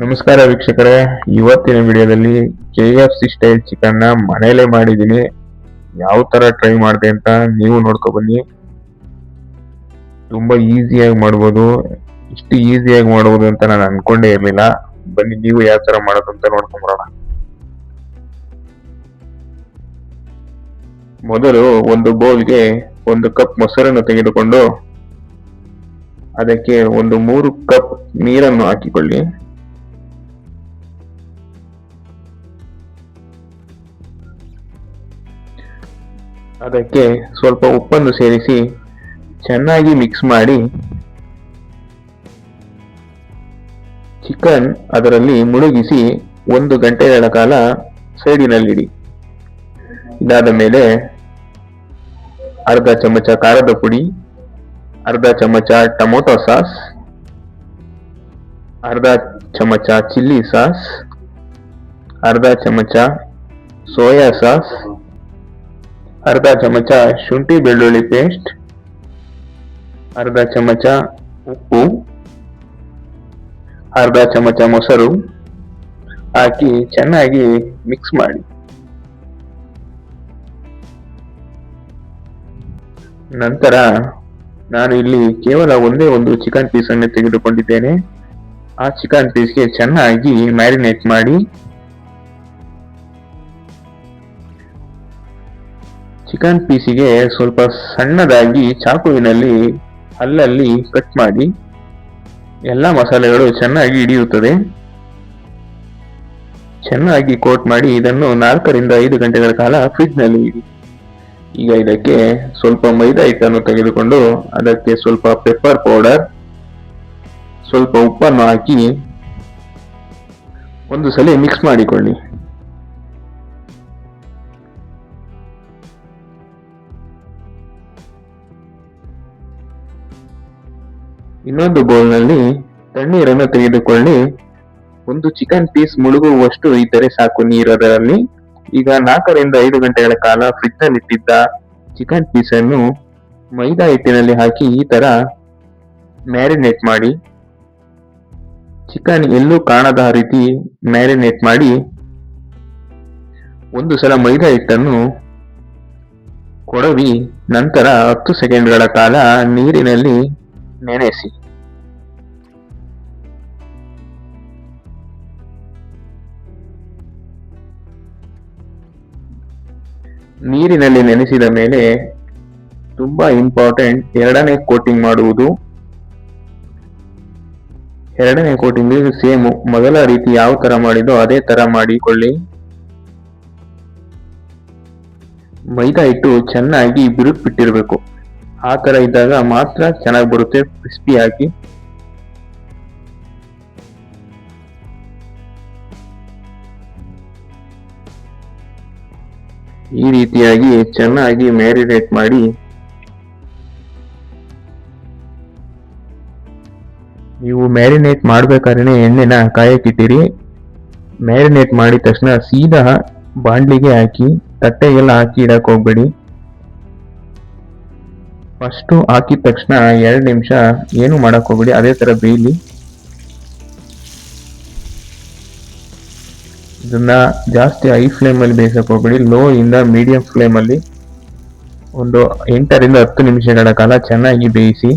ನಮಸ್ಕಾರ ವೀಕ್ಷಕರೇ, ಇವತ್ತಿನ ವಿಡಿಯೋದಲ್ಲಿ KFC ಸ್ಟೈಲ್ ಚಿಕನ್ ನ ಮನೆಯಲ್ಲೇ ಮಾಡಿದ್ದೀನಿ. ಯಾವ ತರ ಟ್ರೈ ಮಾಡಿದೆ ಅಂತ ನೀವು ನೋಡ್ಕೊ ಬನ್ನಿ. ತುಂಬಾ ಈಸಿಯಾಗಿ ಮಾಡ್ಬೋದು. ಇಷ್ಟು ಈಸಿಯಾಗಿ ಮಾಡ್ಬೋದು ಅಂತ ನಾನು ಅನ್ಕೊಂಡೇ ಇರ್ಲಿಲ್ಲ. ಬನ್ನಿ ನೀವು ಯಾವ ತರ ಮಾಡೋದು ಅಂತ ನೋಡ್ಕೊಂಡ್ ಬರೋಣ. ಮೊದಲು ಒಂದು ಬೌಲ್ಗೆ 1 ಕಪ್ ಮೊಸರನ್ನು ತೆಗೆದುಕೊಂಡು ಅದಕ್ಕೆ 3 ಕಪ್ ನೀರನ್ನು ಹಾಕಿಕೊಳ್ಳಿ. ಅದಕ್ಕೆ ಸ್ವಲ್ಪ ಉಪ್ಪನ್ನು ಸೇರಿಸಿ ಚೆನ್ನಾಗಿ ಮಿಕ್ಸ್ ಮಾಡಿ ಚಿಕನ್ ಅದರಲ್ಲಿ ಮುಳುಗಿಸಿ 1 ಗಂಟೆಗಳ ಕಾಲ ಸೈಡಿನಲ್ಲಿಡಿ. ಇದಾದ ಮೇಲೆ ಅರ್ಧ ಚಮಚ ಖಾರದ ಪುಡಿ, ಅರ್ಧ ಚಮಚ ಟೊಮೊಟೊ ಸಾಸ್, ಅರ್ಧ ಚಮಚ ಚಿಲ್ಲಿ ಸಾಸ್, ಅರ್ಧ ಚಮಚ ಸೋಯಾ ಸಾಸ್, ಅರ್ಧ ಚಮಚ ಶುಂಠಿ ಬೆಳ್ಳುಳ್ಳಿ ಪೇಸ್ಟ್, ಅರ್ಧ ಚಮಚ ಉಪ್ಪು, ಅರ್ಧ ಚಮಚ ಮೊಸರು ಹಾಕಿ ಚೆನ್ನಾಗಿ ಮಿಕ್ಸ್ ಮಾಡಿ. ನಂತರ ನಾನು ಇಲ್ಲಿ ಕೇವಲ ಒಂದೇ ಒಂದು ಚಿಕನ್ ಪೀಸ್ ಅನ್ನು ತೆಗೆದುಕೊಂಡಿದ್ದೇನೆ. ಆ ಚಿಕನ್ ಪೀಸ್ಗೆ ಚೆನ್ನಾಗಿ ಮ್ಯಾರಿನೇಟ್ ಮಾಡಿ ಚಿಕನ್ ಪೀಸಿಗೆ ಸ್ವಲ್ಪ ಸಣ್ಣದಾಗಿ ಚಾಕುವಿನಲ್ಲಿ ಅಲ್ಲಲ್ಲಿ ಕಟ್ ಮಾಡಿ ಎಲ್ಲ ಮಸಾಲೆಗಳು ಚೆನ್ನಾಗಿ ಹಿಡಿಯುತ್ತದೆ. ಚೆನ್ನಾಗಿ ಕೋಟ್ ಮಾಡಿ ಇದನ್ನು 4 ರಿಂದ 5 ಗಂಟೆಗಳ ಕಾಲ ಫ್ರಿಡ್ಜ್ ನಲ್ಲಿ ಇಡಿ. ಈಗ ಇದಕ್ಕೆ ಸ್ವಲ್ಪ ಮೈದಾ ಹಿಟ್ಟನ್ನು ತೆಗೆದುಕೊಂಡು ಅದಕ್ಕೆ ಸ್ವಲ್ಪ ಪೆಪ್ಪರ್ ಪೌಡರ್, ಸ್ವಲ್ಪ ಉಪ್ಪನ್ನು ಹಾಕಿ ಒಂದು ಸಲ ಮಿಕ್ಸ್ ಮಾಡಿಕೊಳ್ಳಿ. ಇನ್ನೊಂದು ಬೌಲ್ನಲ್ಲಿ ತಣ್ಣೀರನ್ನು ತೆಗೆದುಕೊಳ್ಳಿ. ಒಂದು ಚಿಕನ್ ಪೀಸ್ ಮುಳುಗುವಷ್ಟು ಇದ್ದರೆ ಸಾಕು ನೀರು ಅದರಲ್ಲಿ. ಈಗ 4 ರಿಂದ 5 ಗಂಟೆಗಳ ಕಾಲ ಫ್ರಿಡ್ಜ್ ನಲ್ಲಿ ಇಟ್ಟಿದ್ದ ಚಿಕನ್ ಪೀಸ್ ಅನ್ನು ಮೈದಾ ಹಿಟ್ಟಿನಲ್ಲಿ ಹಾಕಿ ಈ ತರ ಮ್ಯಾರಿನೇಟ್ ಮಾಡಿ. ಚಿಕನ್ ಎಲ್ಲೂ ಕಾಣದ ರೀತಿ ಮ್ಯಾರಿನೇಟ್ ಮಾಡಿ ಒಂದು ಸಲ ಮೈದಾ ಹಿಟ್ಟನ್ನು ಕೊಡವಿ. ನಂತರ 10 ಸೆಕೆಂಡ್ಗಳ ಕಾಲ ನೀರಿನಲ್ಲಿ ನೆನೆಸಿ. ನೀರಿನಲ್ಲಿ ನೆನೆಸಿದ ಮೇಲೆ ತುಂಬಾ ಇಂಪಾರ್ಟೆಂಟ್, 2ನೇ ಕೋಟಿಂಗ್ ಮಾಡುವುದು. 2ನೇ ಕೋಟಿಂಗ್ ಸೇಮ್ ಮೊದಲ ರೀತಿ ಯಾವ ತರ ಮಾಡಿದೋ ಅದೇ ತರ ಮಾಡಿಕೊಳ್ಳಿ. ಮೈದಾ ಹಿಟ್ಟು ಚೆನ್ನಾಗಿ ಬಿರುಕು ಬಿಟ್ಟಿರಬೇಕು. ಆ ತರ ಇದ್ದಾಗ ಮಾತ್ರ ಚೆನ್ನಾಗಿ ಬರುತ್ತೆ ಕ್ರಿಸ್ಪಿ ಆಗಿ. ಈ ರೀತಿಯಾಗಿ ಚೆನ್ನಾಗಿ ಮ್ಯಾರಿನೇಟ್ ಮಾಡಿ ನೀವು ಮ್ಯಾರಿನೇಟ್ ಮಾಡ್ಬೇಕಾದ್ರೆ ಎಣ್ಣೆನ ಕಾಯಕ್ಕಿಟ್ಟಿರಿ. ಮ್ಯಾರಿನೇಟ್ ಮಾಡಿದ ತಕ್ಷಣ ಸೀದಾ ಬಾಂಡ್ಲಿಗೆ ಹಾಕಿ ತಟ್ಟೆಗೆಲ್ಲ ಹಾಕಿ ಇಡಕ್ ಹೋಗ್ಬೇಡಿ. ಫಸ್ಟ್ ಹಾಕಿದ ತಕ್ಷಣ 2 ನಿಮಿಷ ಏನು ಮಾಡಕ್ ಹೋಗ್ಬೇಡಿ, ಅದೇ ತರ ಬೇಯಲಿ. ಇದನ್ನ ಜಾಸ್ತಿ ಹೈ ಫ್ಲೇಮ್ ಅಲ್ಲಿ ಬೇಯಿಸಕ್ ಹೋಗ್ಬೇಡಿ. ಲೋ ಇಂದ ಮೀಡಿಯಂ ಫ್ಲೇಮ್ ಅಲ್ಲಿ ಒಂದು 8 ರಿಂದ 10 ನಿಮಿಷಗಳ ಕಾಲ ಚೆನ್ನಾಗಿ ಬೇಯಿಸಿ.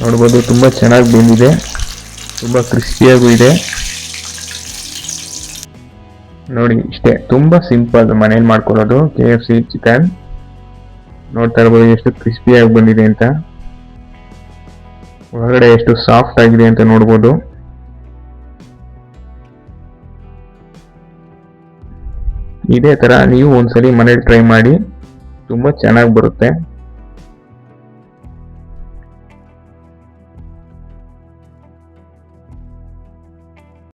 ನೋಡ್ಬೋದು ತುಂಬಾ ಚೆನ್ನಾಗಿ ಬೆಂದಿದೆ, ತುಂಬಾ ಕ್ರಿಸ್ಪಿಯಾಗೂ ಇದೆ. ನೋಡಿ ಇಷ್ಟೇ, ತುಂಬಾ ಸಿಂಪಲ್ ಮನೇಲಿ ಮಾಡ್ಕೊಳ್ಳೋದು KFC ಚಿಕನ್. ನೋಡ್ತಾ ಇರ್ಬೋದು ಎಷ್ಟು ಕ್ರಿಸ್ಪಿಯಾಗಿ ಬಂದಿದೆ ಅಂತ, ಒಳಗಡೆ ಎಷ್ಟು ಸಾಫ್ಟ್ ಆಗಿದೆ ಅಂತ ನೋಡ್ಬೋದು. ಇದೇ ತರ ನೀವು ಒಂದ್ಸಲಿ ಮನೇಲಿ ಟ್ರೈ ಮಾಡಿ, ತುಂಬಾ ಚೆನ್ನಾಗಿ ಬರುತ್ತೆ.